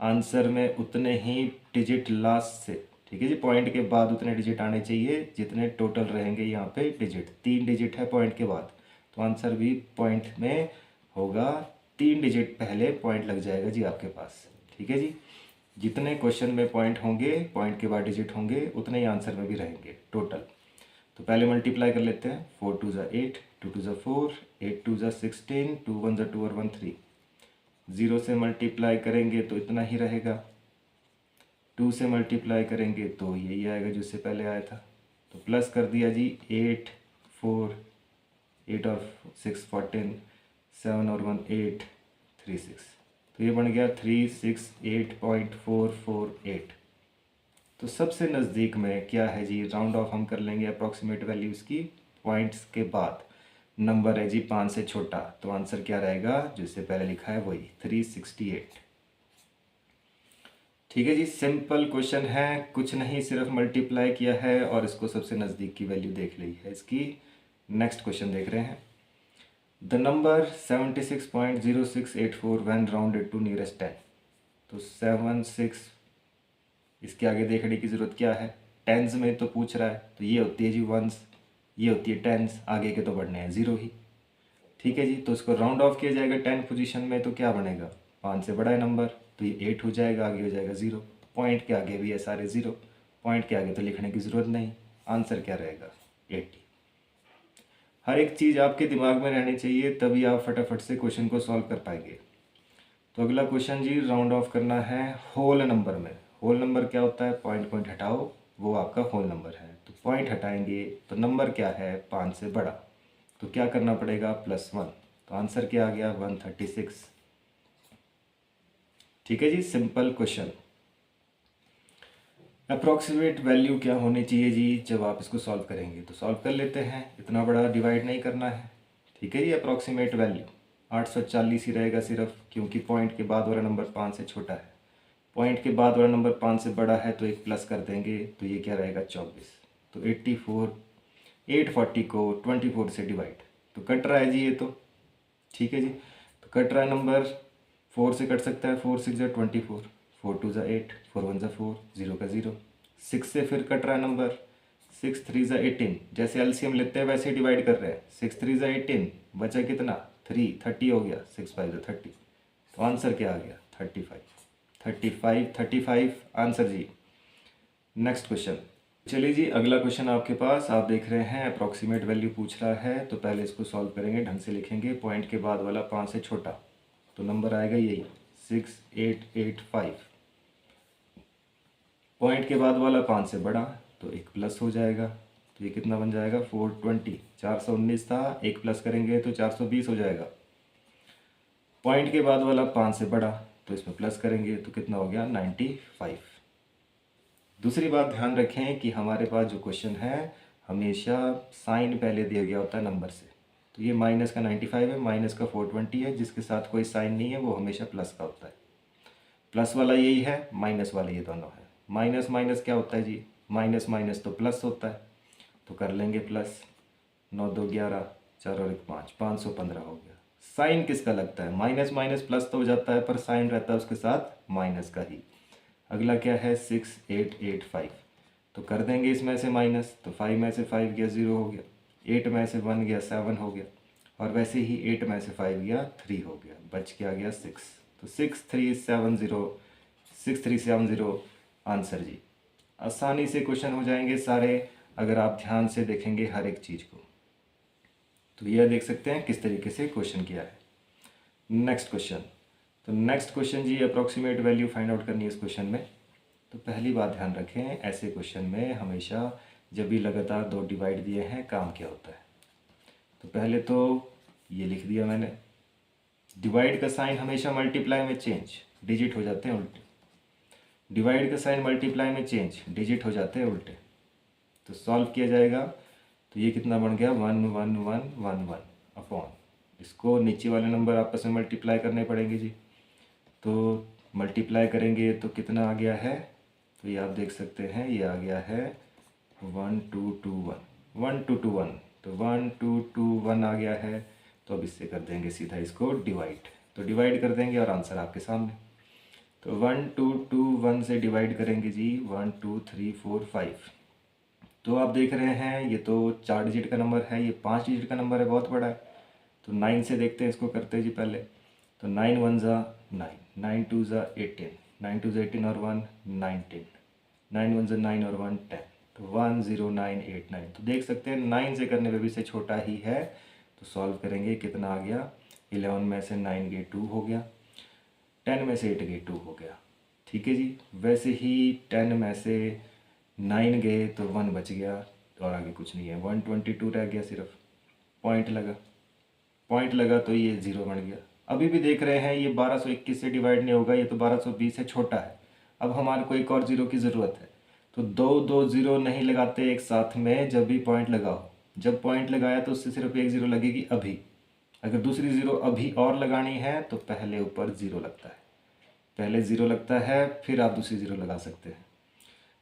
आंसर में उतने ही डिजिट लास्ट से, ठीक है जी, पॉइंट के बाद उतने डिजिट आने चाहिए जितने टोटल रहेंगे यहाँ पे डिजिट। 3 डिजिट है पॉइंट के बाद, तो आंसर भी पॉइंट में होगा। 3 डिजिट पहले पॉइंट लग जाएगा जी आपके पास। ठीक है जी, जितने क्वेश्चन में पॉइंट होंगे, पॉइंट के बाद डिजिट होंगे, उतने ही आंसर में भी रहेंगे टोटल। तो पहले मल्टीप्लाई कर लेते हैं। 4 2 ज़ा 8, 2 2 ज़ा 4, 8 2 ज़ा 16, 2 1 ज़ा 2 और 1 3। 0 से मल्टीप्लाई करेंगे तो इतना ही रहेगा, 2 से मल्टीप्लाई करेंगे तो यही आएगा जो इससे पहले आया था। तो प्लस कर दिया जी, 8 4, 8 और 6 14, 7 और 1 8, 3 6। तो ये बन गया 368.448। तो सबसे नज़दीक में क्या है जी, राउंड ऑफ हम कर लेंगे अप्रॉक्सीमेट वैल्यूज़ की। पॉइंट्स के बाद नंबर है जी 5 से छोटा, तो आंसर क्या रहेगा, जिससे पहले लिखा है वही 368। ठीक है जी, सिंपल क्वेश्चन है, कुछ नहीं, सिर्फ मल्टीप्लाई किया है और इसको सबसे नज़दीक की वैल्यू देख ली है इसकी। नेक्स्ट क्वेश्चन देख रहे हैं। The number 76.0684 when rounded to nearest 10। तो 76, इसके आगे देखने की ज़रूरत क्या है, टेंस में तो पूछ रहा है, तो ये होती है जी वंस, ये होती है टेंस, आगे के तो बढ़ने हैं ज़ीरो ही। ठीक है जी, तो इसको राउंड ऑफ किया जाएगा 10 पोजीशन में, तो क्या बनेगा, 5 से बड़ा है नंबर, तो ये 8 हो जाएगा, आगे हो जाएगा 0। पॉइंट के आगे भी है सारे 0, पॉइंट के आगे तो लिखने की ज़रूरत नहीं। आंसर क्या रहेगा, 80। हर एक चीज़ आपके दिमाग में रहनी चाहिए, तभी आप फटाफट से क्वेश्चन को सॉल्व कर पाएंगे। तो अगला क्वेश्चन जी, राउंड ऑफ करना है होल नंबर में। होल नंबर क्या होता है, पॉइंट पॉइंट हटाओ, वो आपका होल नंबर है। तो पॉइंट हटाएंगे तो नंबर क्या है, 5 से बड़ा, तो क्या करना पड़ेगा, +1। तो आंसर क्या आ गया, 136। ठीक है जी, सिंपल क्वेश्चन। अप्रॉक्सीमेट वैल्यू क्या होनी चाहिए जी, जब आप इसको सॉल्व करेंगे, तो सॉल्व कर लेते हैं, इतना बड़ा डिवाइड नहीं करना है। ठीक है जी, अप्रॉक्सीमेट वैल्यू 840 ही रहेगा सिर्फ, क्योंकि पॉइंट के बाद वाला नंबर 5 से छोटा है, पॉइंट के बाद वाला नंबर 5 से बड़ा है, तो एक प्लस कर देंगे, तो ये क्या रहेगा, 24। तो 840 को 24 से डिवाइड, तो कट रहा है जी ये तो। ठीक है जी, तो कट रहा है नंबर, 4 से कट सकता है, 4 6 ज़ा 24, 4 2 ज़ा 8, 4 1 ज़ा 4, 0 का 0। 6 से फिर कट रहा है नंबर, 6 3 ज़ा 18, जैसे एलसीएम लेते हैं वैसे डिवाइड कर रहे हैं। 6 3 ज़ा 18, बचा कितना, 3, 30 हो गया, 6 5 ज़ा 30। तो आंसर क्या आ गया, 35 आंसर जी। Next question. चलिए जी, अगला क्वेश्चन आपके पास, आप देख रहे हैं अप्रॉक्सीमेट वैल्यू पूछ रहा है, तो पहले इसको सॉल्व करेंगे, ढंग से लिखेंगे। पॉइंट के बाद वाला 5 से छोटा, तो नंबर आएगा यही 6885। पॉइंट के बाद वाला 5 से बड़ा, तो एक प्लस हो जाएगा, तो ये कितना बन जाएगा, 420। 419 था, एक प्लस करेंगे तो 420 हो जाएगा। पॉइंट के बाद वाला 5 से बड़ा, तो इसमें प्लस करेंगे तो कितना हो गया, 95। दूसरी बात ध्यान रखें कि हमारे पास जो क्वेश्चन है हमेशा साइन पहले दिया गया होता है नंबर से। तो ये माइनस का 95 है, माइनस का 420 है, जिसके साथ कोई साइन नहीं है वो हमेशा प्लस का होता है। प्लस वाला यही है, माइनस वाला ये दोनों है। माइनस माइनस क्या होता है जी, माइनस माइनस तो प्लस होता है, तो कर लेंगे प्लस। 9 2 11, 4 और 1 5, 515 हो गया। साइन किसका लगता है, माइनस माइनस प्लस तो हो जाता है, पर साइन रहता है उसके साथ माइनस का ही। अगला क्या है, 6885, तो कर देंगे इसमें से माइनस, तो 5 में से 5 गया 0 हो गया, 8 में से 1 गया 7 हो गया, और वैसे ही 8 में से 5 गया 3 हो गया, बच के आ गया 6। तो 6370 आंसर जी। आसानी से क्वेश्चन हो जाएंगे सारे, अगर आप ध्यान से देखेंगे हर एक चीज़ को। तो यह देख सकते हैं किस तरीके से क्वेश्चन किया है। नेक्स्ट क्वेश्चन, तो नेक्स्ट क्वेश्चन जी, अप्रॉक्सीमेट वैल्यू फाइंड आउट करनी है इस क्वेश्चन में। तो पहली बात ध्यान रखें, ऐसे क्वेश्चन में हमेशा जब भी लगातार दो डिवाइड दिए हैं काम क्या होता है। तो पहले तो ये लिख दिया मैंने, डिवाइड का साइन हमेशा मल्टीप्लाई में चेंज, डिजिट हो जाते हैं उल्टे। डिवाइड का साइन मल्टीप्लाई में चेंज, डिजिट हो जाते हैं उल्टे। तो सॉल्व किया जाएगा तो ये कितना बन गया, 1 1 1 1 1 अपॉन, इसको नीचे वाले नंबर आपस में मल्टीप्लाई करने पड़ेंगे जी। तो मल्टीप्लाई करेंगे तो कितना आ गया है, तो ये आप देख सकते हैं, ये आ गया है 1 2 2 1 1 2 2 1, तो 1 2 2 1 आ गया है। तो अब इससे कर देंगे सीधा इसको डिवाइड, तो डिवाइड कर देंगे और आंसर आपके सामने। तो 1 2 2 1 से डिवाइड करेंगे जी, 1 2 3 4 5। तो आप देख रहे हैं ये तो 4 डिजिट का नंबर है, ये 5 डिजिट का नंबर है, बहुत बड़ा है। तो 9 से देखते हैं, इसको करते हैं जी पहले। तो 9 1 ज़ा 9, 9 2 ज़ा 18, 9 2 ज़ा 18 और 1 19, 9 1 ज़ा 9 और 1 10, तो 1 0 9 8 9। तो देख सकते हैं 9 से करने पे भी से छोटा ही है। तो सॉल्व करेंगे, कितना आ गया, 11 में से 9 गए 2 हो गया, 10 में से 8 गए 2 हो गया। ठीक है जी। वैसे ही 10 में से 9 गए तो 1 बच गया, और आगे कुछ नहीं है, 122 रह गया सिर्फ। पॉइंट लगा, पॉइंट लगा तो ये 0 बन गया। अभी भी देख रहे हैं ये 1221 से डिवाइड नहीं होगा, ये तो 1220 से छोटा है। अब हमारे को एक और 0 की ज़रूरत है। तो दो दो 0 नहीं लगाते एक साथ में, जब भी पॉइंट लगाओ, जब पॉइंट लगाया तो उससे सिर्फ एक 0 लगेगी अभी। अगर दूसरी 0 अभी और लगानी है तो पहले ऊपर 0 लगता है, पहले 0 लगता है, फिर आप दूसरी 0 लगा सकते हैं।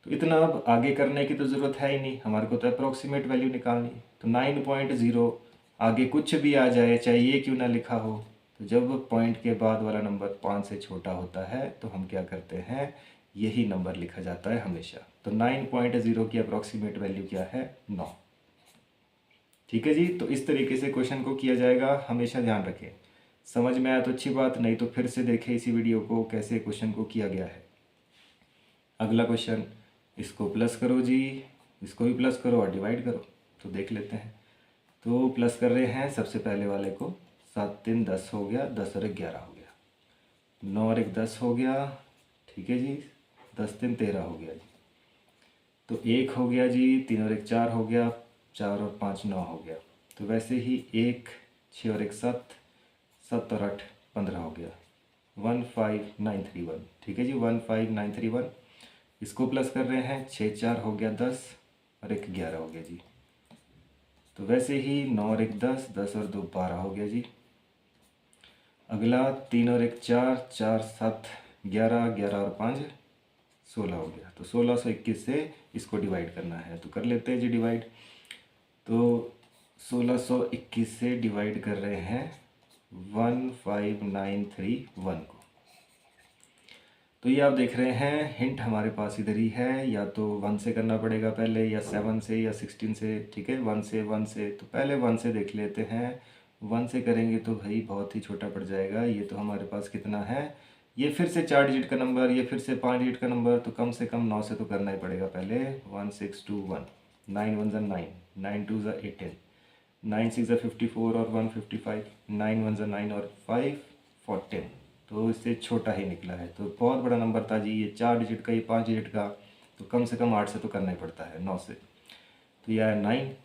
तो इतना अब आगे करने की तो ज़रूरत है ही नहीं, हमारे को तो अप्रॉक्सीमेट वैल्यू निकालनी है। तो 9.0 आगे कुछ भी आ जाए, चाहे ये क्यों ना लिखा हो, तो जब पॉइंट के बाद वाला नंबर 5 से छोटा होता है तो हम क्या करते हैं, यही नंबर लिखा जाता है हमेशा। तो 9.0 की अप्रॉक्सीमेट वैल्यू क्या है, 9। ठीक है जी। तो इस तरीके से क्वेश्चन को किया जाएगा, हमेशा ध्यान रखें। समझ में आया तो अच्छी बात, नहीं तो फिर से देखें इसी वीडियो को कैसे क्वेश्चन को किया गया है। अगला क्वेश्चन, इसको प्लस करो जी, इसको भी प्लस करो और डिवाइड करो। तो देख लेते हैं। तो प्लस कर रहे हैं सबसे पहले वाले को, 7 3 10 हो गया, 10 और 1 11 हो गया, 9 और 1 10 हो गया। ठीक है जी, 10 3 13 हो गया जी। तो 1 हो गया जी, 3 और 1 4 हो गया, 4 और 5 9 हो गया। तो वैसे ही 1 6 और 1 7, 7 और 8 15 हो गया, 15931। ठीक है जी, 15931। इसको प्लस कर रहे हैं, 6 4 हो गया 10 और 1 11 हो गया जी। तो वैसे ही 9 और 1 10, 10 और 2 12 हो गया जी। अगला 3 और 1 4, 4 7 11, 11 और 5 16 हो गया। तो 1621 से इसको डिवाइड करना है, तो कर लेते हैं जी डिवाइड। तो 1621 से डिवाइड कर रहे हैं 15931 को। तो ये आप देख रहे हैं, हिंट हमारे पास इधर ही है, या तो 1 से करना पड़ेगा पहले, या 7 से, या 16 से। ठीक है, 1 से 1 से, तो पहले 1 से देख लेते हैं। 1 से करेंगे तो भाई बहुत ही छोटा पड़ जाएगा, ये तो हमारे पास कितना है, ये फिर से 4 डिजिट का नंबर, ये फिर से 5 डिजिट का नंबर, तो कम से कम 9 से तो करना ही पड़ेगा पहले। 1621, 9 1 ज़ा 9, 9 2 ज़ा 18, 9 6 ज़ा 54 और 1 55, 9 1 ज़ा 9 और 5 14। तो इससे छोटा ही निकला है, तो बहुत बड़ा नंबर था जी, ये 4 डिजिट का, ये 5 डिजिट का, तो कम से कम 8 से तो करना ही पड़ता है, 9 से। तो यह है 9।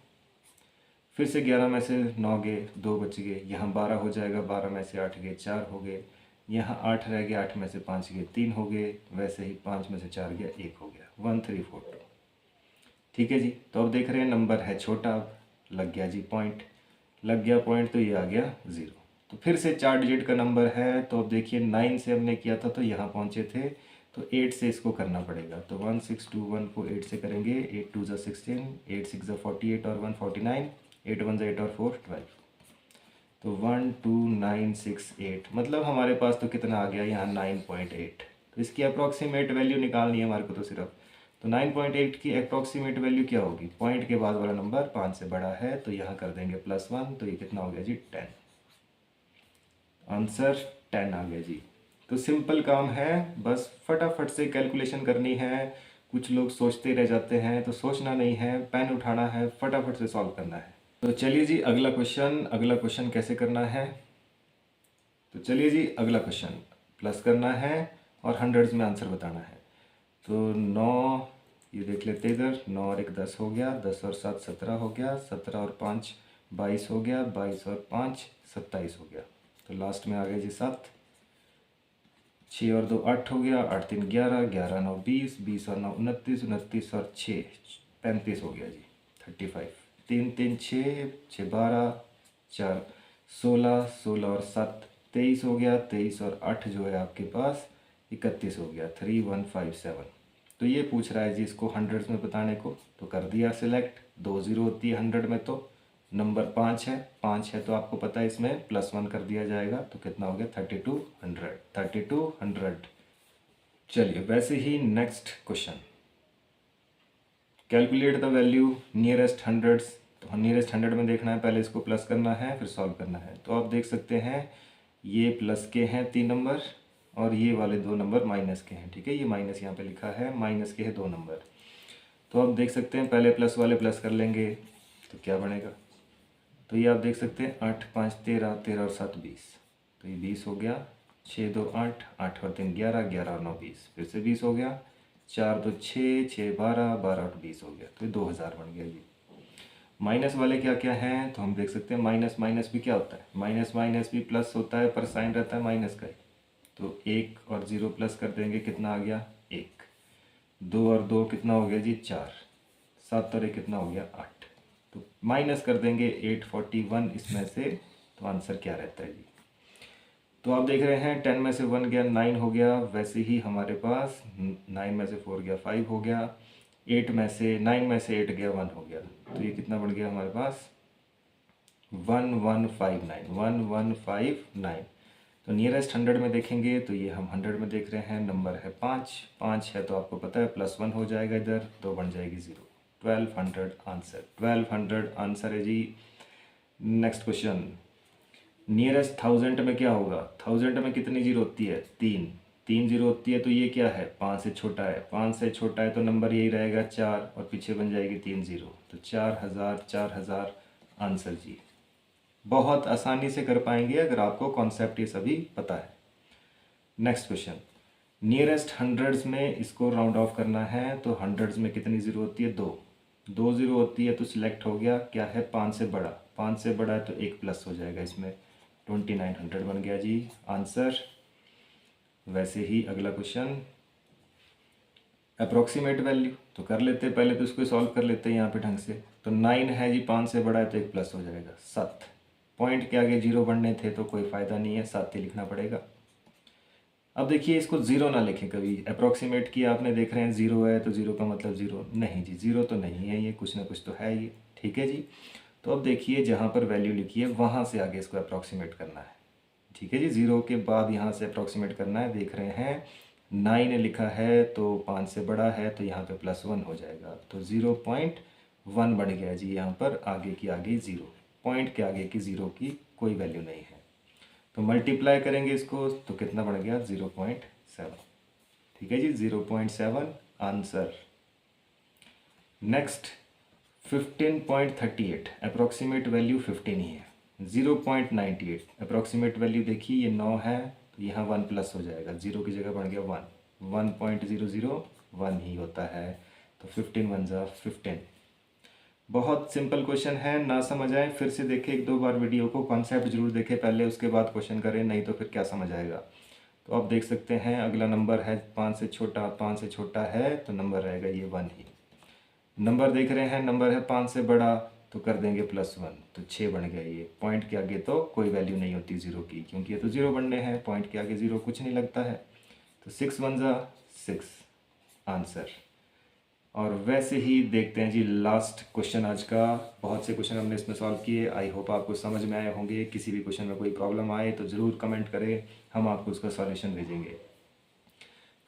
फिर से 11 में से 9 गए, 2 बच गए, यहाँ 12 हो जाएगा, 12 में से 8 गए, 4 हो गए, यहाँ 8 रह गया, 8 में से 5 गए, 3 हो गए, वैसे ही 5 में से 4 गया, 1 हो गया, 1342। ठीक है जी। तो अब देख रहे हैं नंबर है छोटा, अब लग गया जी पॉइंट, लग गया पॉइंट, तो ये आ गया 0। तो फिर से 4 डिजिट का नंबर है, तो अब देखिए 9 से हमने किया था तो यहाँ पहुँचे थे, तो 8 से इसको करना पड़ेगा। तो 1621 को 8 से करेंगे, 8 2 ज़ा 16, 8 6 ज़ा 48 और 1 49, 8 1 ज़ा 8 और 4 12। तो 12968, मतलब हमारे पास तो कितना आ गया यहाँ 9.8। तो इसकी अप्रॉक्सीमेट वैल्यू निकालनी है हमारे को तो सिर्फ। तो 9.8 की अप्रॉक्सीमेट वैल्यू क्या होगी, पॉइंट के बाद वाला नंबर 5 से बड़ा है, तो यहाँ कर देंगे +1, तो ये कितना हो गया जी 10। आंसर 10 आ गया जी। तो सिंपल काम है, बस फटाफट से कैलकुलेशन करनी है। कुछ लोग सोचते रह जाते हैं, तो सोचना नहीं है, पेन उठाना है, फटाफट से सॉल्व करना है। तो चलिए जी अगला क्वेश्चन, अगला क्वेश्चन कैसे करना है। तो चलिए जी अगला क्वेश्चन, प्लस करना है और हंड्रेड्स में आंसर बताना है। तो 9, ये देख लेते इधर, 9 और 1 10 हो गया, 10 और 7 17 हो गया, 17 और 5 22 हो गया, 22 और 5 27 हो गया। तो लास्ट में आ गया जी 7, 6 और 2 8 हो गया, 8 3 11, 11 9 20, 20 और 9 29, 29 और 6 35 हो गया जी 35। 3 3 6, 6 12, 4 16, 16 और 7 23 हो गया, 23 और 8 जो है आपके पास 31 हो गया, 3157। तो ये पूछ रहा है जी इसको हंड्रेड्स में बताने को, तो कर दिया सिलेक्ट। 2 0 होती है हंड्रेड में, तो नंबर 5 है तो आपको पता है इसमें +1 कर दिया जाएगा, तो कितना हो गया 3200, 3200। चलिए वैसे ही next question, calculate the value nearest hundreds. तो नियरेस्ट हंड्रेड में देखना है, पहले इसको प्लस करना है फिर सॉल्व करना है। तो आप देख सकते हैं ये प्लस के हैं 3 नंबर और ये वाले 2 नंबर माइनस के हैं, ठीक है, ये माइनस यहाँ पे लिखा है, माइनस के हैं 2 नंबर। तो आप देख सकते हैं पहले प्लस वाले प्लस कर लेंगे तो क्या बनेगा, तो ये आप देख सकते हैं 8 5 13, 13 और 7 20, तो ये 20 हो गया। 6 2 8, 8 और 3 11, 11 और 9 20, फिर से 20 हो गया। 4 2 6, 6 12, 12 और 20 हो गया, तो ये 2000 बन गया जी। माइनस वाले क्या क्या हैं, तो हम देख सकते हैं माइनस माइनस भी क्या होता है, माइनस माइनस भी प्लस होता है पर साइन रहता है माइनस का ही। तो 1 और 0 प्लस कर देंगे, कितना आ गया 1। 2 और 2 कितना हो गया जी 4। 7 और 1 कितना हो गया 8। तो माइनस कर देंगे 841 इसमें से, तो आंसर क्या रहता है जी। तो आप देख रहे हैं 10 में से 1 गया 9 हो गया, वैसे ही हमारे पास 9 में से 4 गया 5 हो गया, 8 में से 9 में से 8 गया 1 हो गया, तो ये कितना बन गया हमारे पास 1159, 1159। तो नियरेस्ट हंड्रेड में देखेंगे तो ये हम हंड्रेड में देख रहे हैं, नंबर है 5 है तो आपको पता है +1 हो जाएगा इधर, तो बन जाएगी 0। 1200 आंसर, 1200 आंसर है जी। नेक्स्ट क्वेश्चन, नियरेस्ट 1000 में क्या होगा, 1000 में कितनी जीरो होती है 3 जीरो होती है, तो ये क्या है 5 से छोटा है, 5 से छोटा है तो नंबर यही रहेगा 4 और पीछे बन जाएगी 3 0, तो 4000, 4000 आंसर जी। बहुत आसानी से कर पाएंगे अगर आपको कॉन्सेप्ट ये सभी पता है। नेक्स्ट क्वेश्चन, नियरेस्ट हंड्रेड्स में इसको राउंड ऑफ करना है, तो हंड्रेड्स में कितनी जीरो होती है 2 जीरो होती है, तो सिलेक्ट हो गया क्या है 5 से बड़ा, 5 से बड़ा है तो 1 प्लस हो जाएगा इसमें, 2900 बन गया जी आंसर। वैसे ही अगला क्वेश्चन, अप्रोक्सीमेट वैल्यू, तो कर लेते हैं पहले तो इसको सॉल्व कर लेते हैं यहाँ पे ढंग से। तो 9 है जी, 5 से बड़ा है तो 1 प्लस हो जाएगा 7। पॉइंट के आगे 0 बढ़ने थे तो कोई फ़ायदा नहीं है, 7 ही लिखना पड़ेगा। अब देखिए इसको 0 ना लिखें कभी, अप्रोक्सीमेट किया आपने, देख रहे हैं 0 है तो 0 का मतलब 0 नहीं जी, 0 तो नहीं है, ये कुछ ना कुछ तो है ये, ठीक है जी। तो अब देखिए जहाँ पर वैल्यू लिखी है वहाँ से आगे इसको अप्रोक्सीमेट करना है, ठीक है जी। 0 के बाद यहाँ से अप्रोक्सीमेट करना है, देख रहे हैं 9 लिखा है तो 5 से बड़ा है तो यहाँ पे +1 हो जाएगा, तो 0.1 बढ़ गया जी यहाँ पर, आगे की आगे 0, पॉइंट के आगे की 0 की कोई वैल्यू नहीं है। तो मल्टीप्लाई करेंगे इसको तो कितना बढ़ गया 0.7, ठीक है जी 0.7 आंसर। नेक्स्ट 15.38, अप्रोक्सीमेट वैल्यू 15 ही है। 0.98 अप्रोक्सीमेट वैल्यू देखिए ये 9 है तो यहाँ 1 प्लस हो जाएगा, 0 की जगह बन गया 1, 1.001 ही होता है, तो 15 1 जा 15। बहुत सिंपल क्वेश्चन है, ना समझ आए फिर से देखें 1-2 बार वीडियो को, कॉन्सेप्ट जरूर देखें पहले उसके बाद क्वेश्चन करें, नहीं तो फिर क्या समझ आएगा। तो आप देख सकते हैं अगला नंबर है 5 से छोटा, 5 से छोटा है तो नंबर रहेगा ये 1 ही। नंबर देख रहे हैं, नंबर है 5 से बड़ा तो कर देंगे +1, तो 6 बन गया ये। पॉइंट के आगे तो कोई वैल्यू नहीं होती 0 की, क्योंकि ये तो 0 बनने हैं, पॉइंट के आगे 0 कुछ नहीं लगता है, तो 6 1 जा 6 आंसर। और वैसे ही देखते हैं जी लास्ट क्वेश्चन आज का, बहुत से क्वेश्चन हमने इसमें सॉल्व किए, आई होप आपको समझ में आए होंगे। किसी भी क्वेश्चन में कोई प्रॉब्लम आए तो ज़रूर कमेंट करें, हम आपको उसका सॉल्यूशन भेजेंगे।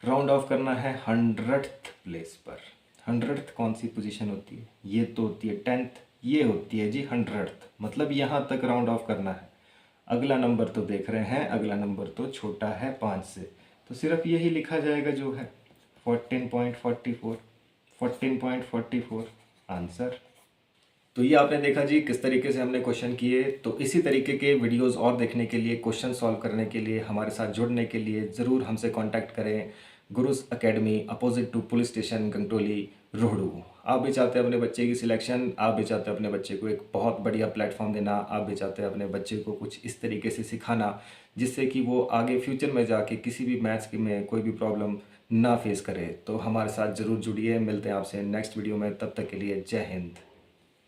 राउंड ऑफ करना है 100th प्लेस पर। 100th कौन सी पोजीशन होती है, ये तो होती है 10th, ये होती है जी 100th, मतलब यहाँ तक राउंड ऑफ करना है। अगला नंबर तो देख रहे हैं, अगला नंबर तो छोटा है 5 से, तो सिर्फ यही लिखा जाएगा जो है 14.44, 14.44 आंसर। तो ये आपने देखा जी किस तरीके से हमने क्वेश्चन किए। तो इसी तरीके के वीडियोस और देखने के लिए, क्वेश्चन सॉल्व करने के लिए, हमारे साथ जुड़ने के लिए ज़रूर हमसे कांटेक्ट करें। Gurus academy, opposite to police station, Gangtoli, Rohru. आप भी चाहते हैं अपने बच्चे की सिलेक्शन, आप भी चाहते हैं अपने बच्चे को एक बहुत बढ़िया प्लेटफॉर्म देना, आप भी चाहते हैं अपने बच्चे को कुछ इस तरीके से सिखाना जिससे कि वो आगे फ्यूचर में जाके किसी भी मैथ्स में कोई भी प्रॉब्लम ना फेस करे, तो हमारे साथ ज़रूर जुड़िए। मिलते हैं आपसे नेक्स्ट वीडियो में, तब तक के लिए जय हिंद।